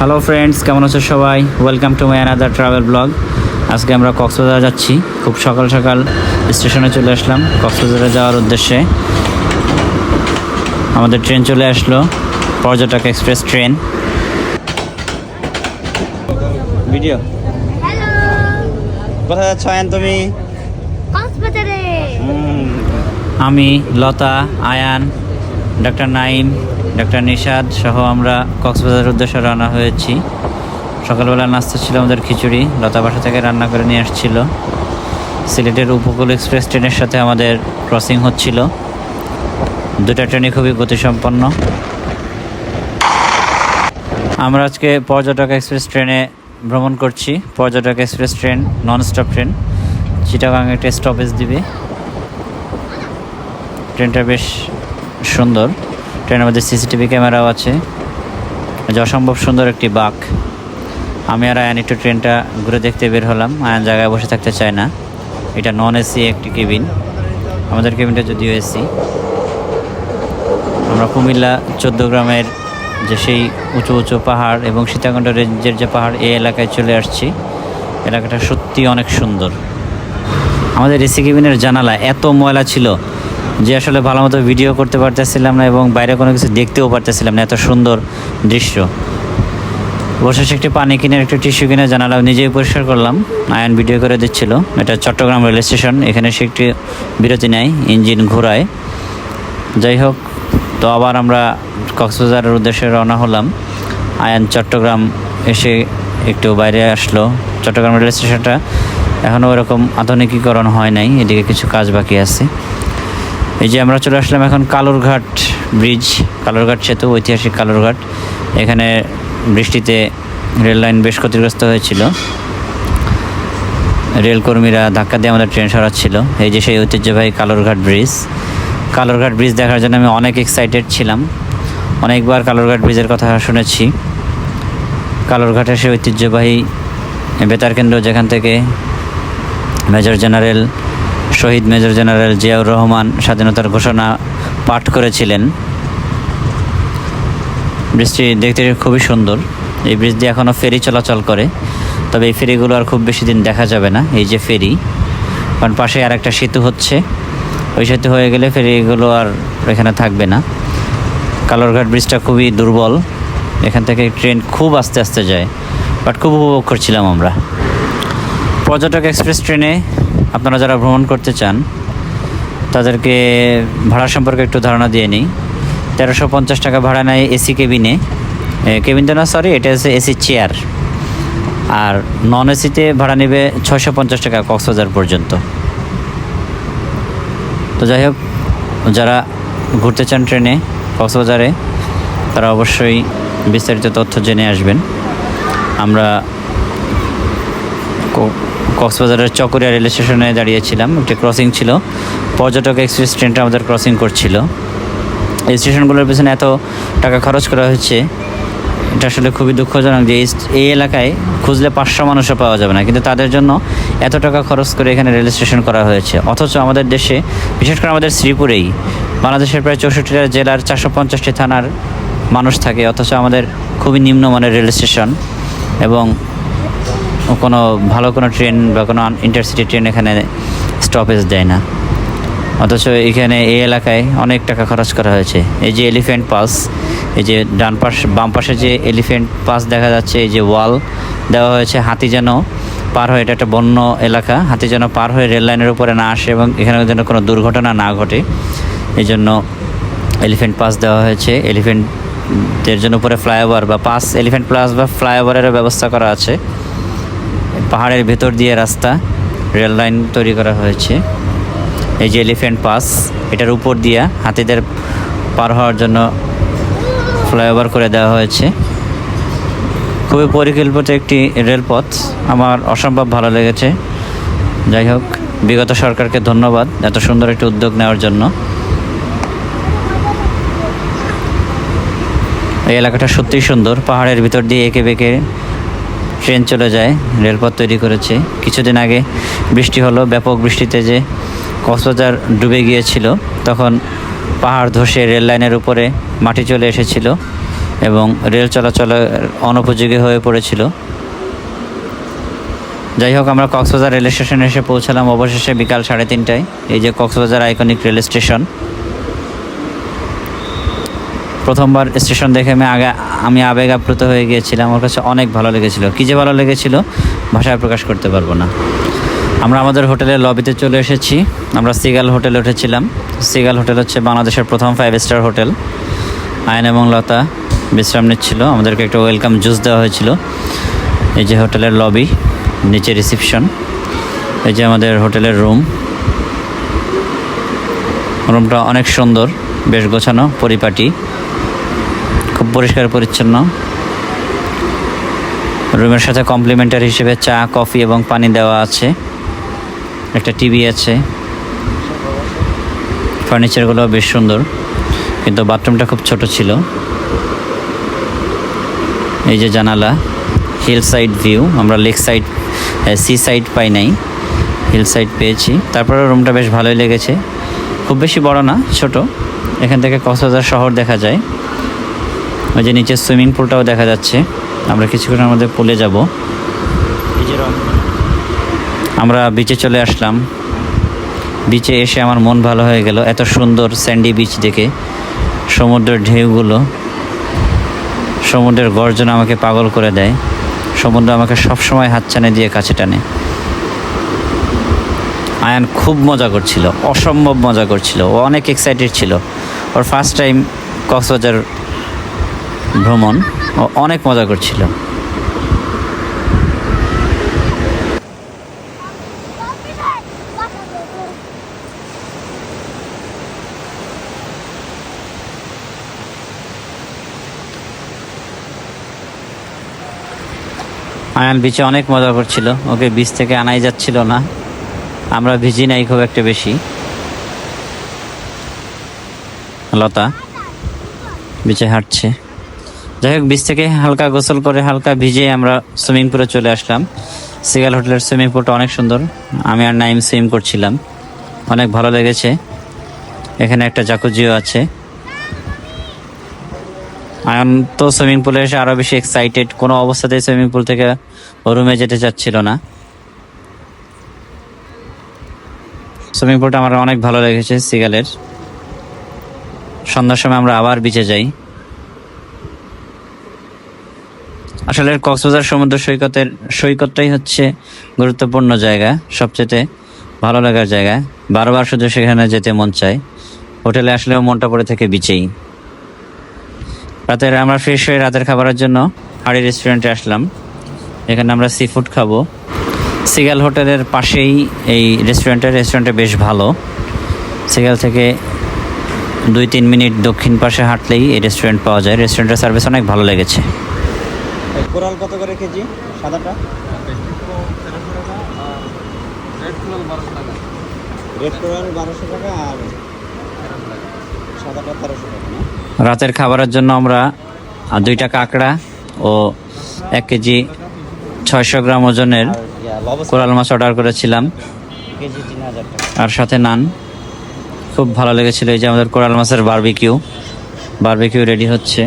Hello friends, কেমন আছো সবাই? Welcome to my another travel blog. আজকে আমরা কক্সবাজার যাচ্ছি। খুব সকাল সকাল স্টেশনে চলে আসলাম কক্সবাজারে যাওয়ার উদ্দেশ্যে। আমাদের ট্রেন চলে আসলো, পর্যটক এক্সপ্রেস ট্রেন। ভিডিও হ্যালো, কোথায় যাচ্ছ আয়ান তুমি? কক্সবাজারে। আমি, লতা, আয়ান, ডক্টর নাইম, ডক্টর নিশাদ সহ আমরা কক্সবাজারের উদ্দেশ্যে রওনা হয়েছি। সকালবেলা নাস্তা ছিল আমাদের খিচুড়ি, লতা বাসা থেকে রান্না করে নিয়ে আসছিল। সিলেটের উপকূল এক্সপ্রেস ট্রেনের সাথে আমাদের ক্রসিং হচ্ছিল। দুটা ট্রেনই খুবই গতিসম্পন্ন। আমরা আজকে পর্যটক এক্সপ্রেস ট্রেনে ভ্রমণ করছি। পর্যটক express train non stop train, Chittagong একটা স্টপেজ দিবে। ট্রেনটা বেশ সুন্দর। ট্রেনের মধ্যে সিসিটিভি ক্যামেরাও আছে। যে অসম্ভব সুন্দর একটি বাঁক। আমি আর আয়ান একটু ট্রেনটা ঘুরে দেখতে বের হলাম। আয়ান জায়গায় বসে থাকতে চায় না। এটা নন এসি একটি কেবিন, আমাদের কেবিনটা যদিও এসি। আমরা কুমিল্লা 14 গ্রামের যে সেই উঁচু উঁচু পাহাড় এবং সীতাকুণ্ড রেঞ্জের যে পাহাড়, এই এলাকায় চলে আসছি। এলাকাটা সত্যি অনেক সুন্দর। আমাদের এসি কেবিনের জানালা এত ময়লা ছিল যে আসলে ভালো মতো ভিডিও করতে পারতেছিলাম না এবং বাইরে কোনো কিছু দেখতেও পারতেছিলাম না। এত সুন্দর দৃশ্য। বসে একটি পানি কিনে একটু টিস্যু কিনে জানালা নিজেই পরিষ্কার করলাম। আয়ন ভিডিও করে দিচ্ছিল। এটা চট্টগ্রাম রেল স্টেশন। এখানে সে একটি বিরতি নেয়, ইঞ্জিন ঘোরায়। যাই হোক, তো আবার আমরা কক্সবাজারের উদ্দেশ্যে রওনা হলাম। আয়ান চট্টগ্রাম এসে একটু বাইরে আসলো। চট্টগ্রাম রেল স্টেশনটা এখনও ওরকম আধুনিকীকরণ হয় নাই, এদিকে কিছু কাজ বাকি আছে। এই যে আমরা চলে আসলাম এখন কালুরঘাট ব্রিজ, কালুরঘাট সেতু, ঐতিহাসিক কালুরঘাট। এখানে বৃষ্টিতে রেল লাইন বেশ ক্ষতিগ্রস্ত হয়েছিল। রেলকর্মীরা ধাক্কা দিয়ে আমাদের ট্রেন সরাচ্ছিল। এই যে সেই ঐতিহ্যবাহী কালুরঘাট ব্রিজ। কালুরঘাট ব্রিজ দেখার জন্য আমি অনেক এক্সাইটেড ছিলাম। অনেকবার কালুরঘাট ব্রিজের কথা শুনেছি। কালুরঘাটের সেই ঐতিহ্যবাহী বেতার কেন্দ্র, যেখান থেকে মেজর জেনারেল, শহীদ মেজর জেনারেল জিয়াউর রহমান স্বাধীনতার ঘোষণা পাঠ করেছিলেন। ব্রিজটি দেখতে খুবই সুন্দর। এই ব্রিজ দিয়ে এখনও ফেরি চলাচল করে, তবে এই ফেরিগুলো আর খুব বেশি দিন দেখা যাবে না। এই যে ফেরি, কারণ পাশে আর একটা সেতু হচ্ছে। ওই সেতু হয়ে গেলে ফেরিগুলো আর এখানে থাকবে না। কালুরঘাট ব্রিজটা খুবই দুর্বল। এখান থেকে ট্রেন খুব আস্তে আস্তে যায়, বাট খুব উপভোগ করছিলাম আমরা। পর্যটক এক্সপ্রেস ট্রেনে আপনারা যারা ভ্রমণ করতে চান তাদেরকে ভাড়া সম্পর্কে একটু ধারণা দিয়ে নিই। 1350 টাকা ভাড়া নেয় এসি কেবিনে। কেবিন তো না, সরি, এটা হচ্ছে এসি চেয়ার। আর নন এসিতে ভাড়া নেবে 650 টাকা কক্সবাজার পর্যন্ত। তো যাই হোক, যারা ঘুরতে চান ট্রেনে কক্সবাজারে, তারা অবশ্যই বিস্তারিত তথ্য জেনে আসবেন। আমরা কক্সবাজারের চকরিয়া রেল স্টেশনে দাঁড়িয়েছিলাম। একটি ক্রসিং ছিল, পর্যটক এক্সপ্রেস ট্রেনটা আমাদের ক্রসিং করছিল। এই স্টেশনগুলোর পেছনে এত টাকা খরচ করা হচ্ছে, এটা আসলে খুবই দুঃখজনক যে এই এলাকায় খুঁজলে 500 মানুষও পাওয়া যাবে না, কিন্তু তাদের জন্য এত টাকা খরচ করে এখানে রেল স্টেশন করা হয়েছে। অথচ আমাদের দেশে, বিশেষ করে আমাদের শ্রীপুরেই, বাংলাদেশের প্রায় 64টা জেলার 450টি থানার মানুষ থাকে, অথচ আমাদের খুবই নিম্নমানের রেল স্টেশন এবং কোনো ভালো কোনো ট্রেন বা কোনো ইন্টারসিটি ট্রেন এখানে স্টপেজ দেয় না। অথচ এখানে এই এলাকায় অনেক টাকা খরচ করা হয়েছে। এই যে এলিফ্যান্ট পাস, এই যে বাম পাশে যে এলিফ্যান্ট পাস দেখা যাচ্ছে, এই যে ওয়াল দেওয়া হয়েছে, হাতি যেন পার হয়ে, এটা একটা বন্য এলাকা, হাতি যেন পার হয়ে রেল লাইনের উপরে না আসে এবং এখানে যেন কোনো দুর্ঘটনা না ঘটে, এই জন্য এলিফ্যান্ট পাস দেওয়া হয়েছে। এলিফ্যান্টের জন্য উপরে ফ্লাইওভার বা পাস, এলিফ্যান্ট প্লাস বা ফ্লাইওভারেরও ব্যবস্থা করা আছে। পাহাড়ের ভেতর দিয়ে রাস্তা, রেল লাইন তৈরি করা হয়েছে। এই যে এলিফ্যান্ট পাস, এটার উপর দিয়ে হাতিদের পার হওয়ার জন্য ফ্লাইওভার করে দেওয়া হয়েছে। খুবই পরিকল্পিত একটি রেলপথ, আমার অসম্ভব ভালো লেগেছে। যাই হোক, বিগত সরকারকে ধন্যবাদ এত সুন্দর একটি উদ্যোগ নেওয়ার জন্য। এই এলাকাটা সত্যিই সুন্দর। পাহাড়ের ভিতর দিয়ে এঁকে বেঁকে ট্রেন চলে যায়, রেলপথ তৈরি করেছে। কিছুদিন আগে বৃষ্টি হলো, ব্যাপক বৃষ্টিতে যে কক্সবাজার ডুবে গিয়েছিল, তখন পাহাড় ধসে রেল লাইনের উপরে মাটি চলে এসেছিল এবং রেল চলাচলের অনুপযোগী হয়ে পড়েছিল। যাই হোক, আমরা কক্সবাজার রেল স্টেশনে এসে পৌঁছালাম অবশেষে বিকাল 3:30টায়। এই যে কক্সবাজার আইকনিক রেল স্টেশন। প্রথমবার স্টেশন দেখে আমি আবেগ আপ্লুত হয়ে গিয়েছিলাম। আমার কাছে অনেক ভালো লেগেছিল। কী যে ভালো লেগেছিল ভাষায় প্রকাশ করতে পারবো না। আমরা আমাদের হোটেলের লবিতে চলে এসেছি। আমরা সিগাল হোটেলে উঠেছিলাম। সিগাল হোটেল হচ্ছে বাংলাদেশের প্রথম 5 স্টার হোটেল। আয়ন এবং লতা বিশ্রাম নিচ্ছিল, আমাদেরকে একটা ওয়েলকাম জুস দেওয়া হয়েছিল। এই যে হোটেলের লবি, নিচে রিসেপশন। এই যে আমাদের হোটেলের রুমটা অনেক সুন্দর, বেশ গোছানো, পরিপাটি, খুব পরিষ্কার পরিচ্ছন্ন। রুমের সাথে কমপ্লিমেন্টারি হিসেবে চা, কফি এবং পানি দেওয়া আছে। একটা টিভি আছে। ফার্নিচারগুলো বেশ সুন্দর, কিন্তু বাথরুমটা খুব ছোট ছিল। এই যে জানালা, হিল সাইড ভিউ। আমরা লেক সাইড, সি সাইড পাই নাই, হিল সাইড পেয়েছি। তারপরে রুমটা বেশ ভালোই লেগেছে। খুব বেশি বড় না, ছোট। এখান থেকে কক্সবাজার শহর দেখা যায়। ওই যে নিচে সুইমিং পুলটাও দেখা যাচ্ছে। আমরা কিছুক্ষণের মধ্যে পুলে যাব। আমরা বিচে চলে আসলাম। বিচে এসে আমার মন ভালো হয়ে গেল। এত সুন্দর স্যান্ডি বিচ দেখে, সমুদ্রের ঢেউগুলো, সমুদ্রের গর্জন আমাকে পাগল করে দেয়। সমুদ্র আমাকে সবসময় হাতছানি দিয়ে কাছে টানে। আয়ান খুব মজা করছিল, অসম্ভব মজা করছিল। ও অনেক এক্সাইটেড ছিল। ওর ফার্স্ট টাইম কক্সবাজার ভ্রমণ। ও অনেক মজা করছিল। আয়ান বিচে অনেক মজা করছিল। ওকে বিচ থেকে আনাই যাচ্ছিল না। আমরা ভিজি নাই খুব একটা বেশি। লতা বিচে হাঁটছে। যাই হোক, বিচ থেকে হালকা গোসল করে হালকা ভিজে আমরা সুইমিং পুলে চলে আসলাম। সিগাল হোটেলের সুইমিং পুলটা অনেক সুন্দর। আমি আর নাইম সুইম করছিলাম, অনেক ভালো লেগেছে। এখানে একটা জাকুজিও আছে। আয়ন তো সুইমিং পুলে এসে আরও বেশি এক্সাইটেড। কোনো অবস্থাতেই সুইমিং পুল থেকে রুমে যেতে চাচ্ছিল না। সুইমিং পুলটা আমার অনেক ভালো লেগেছে সিগালের। সন্ধ্যার সময় আমরা আবার বিচে যাই। আসলে কক্সবাজার সমুদ্র সৈকতটাই হচ্ছে গুরুত্বপূর্ণ জায়গা, সবচেয়ে ভালো লাগার জায়গা। বারবার শুধু সেখানে যেতে মন চায়। হোটেলে আসলেও মনটা পড়ে থেকে বিচেই। রাতের আমরা ফ্রেশ হয়ে রাতের খাবারের জন্য হাড়ি রেস্টুরেন্টে আসলাম। এখানে আমরা সি ফুড খাবো। সিগাল হোটেলের পাশেই এই রেস্টুরেন্টটা বেশ ভালো। সিগাল থেকে 2-3 মিনিট দক্ষিণ পাশে হাঁটলেই এই রেস্টুরেন্ট পাওয়া যায়। রেস্টুরেন্টের সার্ভিস অনেক ভালো লেগেছে। কোরাল কত করে কেজি? সাদাটা রেড কোরাল 1200 টাকা আর সাদাটা 1300 টাকা না? রাতের খাবারের জন্য আমরা 2টা কাঁকড়া ও 1 কেজি 600 গ্রাম ওজনের কোরাল মাছ অর্ডার করেছিলাম, কেজি 3000 টাকা। আর সাথে নান। খুব ভালো লেগেছিল। এই যে আমাদের কোরাল মাছের বারবিকিউ রেডি হচ্ছে।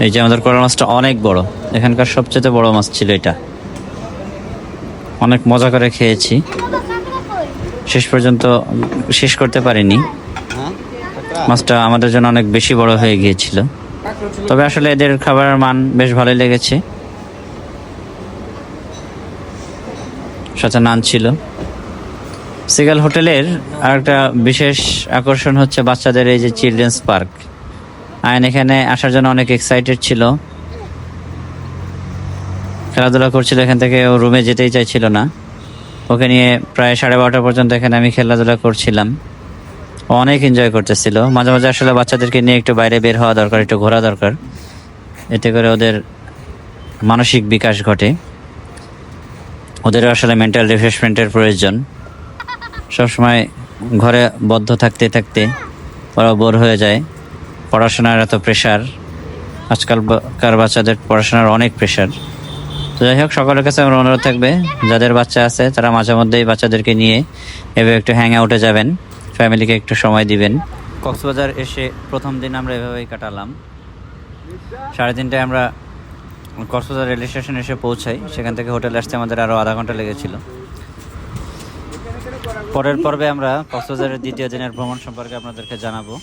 এই যে আমাদের কোরাল মাছটা অনেক বড়, এখানকার সবচেয়ে বড় মাছ ছিল এটা। অনেক মজা করে খেয়েছি, শেষ পর্যন্ত শেষ করতে পারিনি। মাছটা আমাদের জন্য অনেক বেশি বড় হয়ে গিয়েছিল। তবে আসলে এদের খাবারের মান বেশ ভালোই লেগেছে। সাথে নান ছিল। সিগাল হোটেলের আরেকটা বিশেষ আকর্ষণ হচ্ছে বাচ্চাদের এই যে চিলড্রেন্স পার্ক। আয়ন এখানে আসার জন্য অনেক এক্সাইটেড ছিল, খেলাধুলা করছিল। এখান থেকে ও রুমে যেতেই চাইছিল না। ওকে নিয়ে প্রায় 12:30 পর্যন্ত এখানে আমি খেলাধুলা করছিলাম। ও অনেক এনজয় করতেছিল। মাঝে মাঝে আসলে বাচ্চাদেরকে নিয়ে একটু বাইরে বের হওয়া দরকার, একটু ঘোরা দরকার। এতে করে ওদের মানসিক বিকাশ ঘটে। ওদেরও আসলে মেন্টাল রিফ্রেশমেন্টের প্রয়োজন। সবসময় ঘরে বদ্ধ থাকতে থাকতে ওরা বোর হয়ে যায়। পড়াশোনার এত প্রেশার, আজকালকার বাচ্চাদের পড়াশোনার অনেক প্রেশার। তো যাই হোক, সকলের কাছে আমার অনুরোধ থাকবে, যাদের বাচ্চা আছে তারা মাঝে মধ্যেই বাচ্চাদেরকে নিয়ে এভাবে একটু হ্যাং আউটে যাবেন, ফ্যামিলিকে একটু সময় দিবেন। কক্সবাজার এসে প্রথম দিন আমরা এভাবেই কাটালাম। 3:30টায় আমরা কক্সবাজার রেল স্টেশন এসে পৌঁছাই। সেখান থেকে হোটেলে আসতে আমাদের আরও আধা ঘন্টা লেগেছিল। পরের পর্বে আমরা কক্সবাজারের দ্বিতীয় দিনের ভ্রমণ সম্পর্কে আপনাদেরকে জানাবো।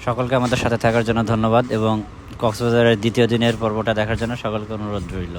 সকলকে আমাদের সাথে থাকার জন্য ধন্যবাদ এবং কক্সবাজারের দ্বিতীয় দিনের পর্বটা দেখার জন্য সকলকে অনুরোধ রইল।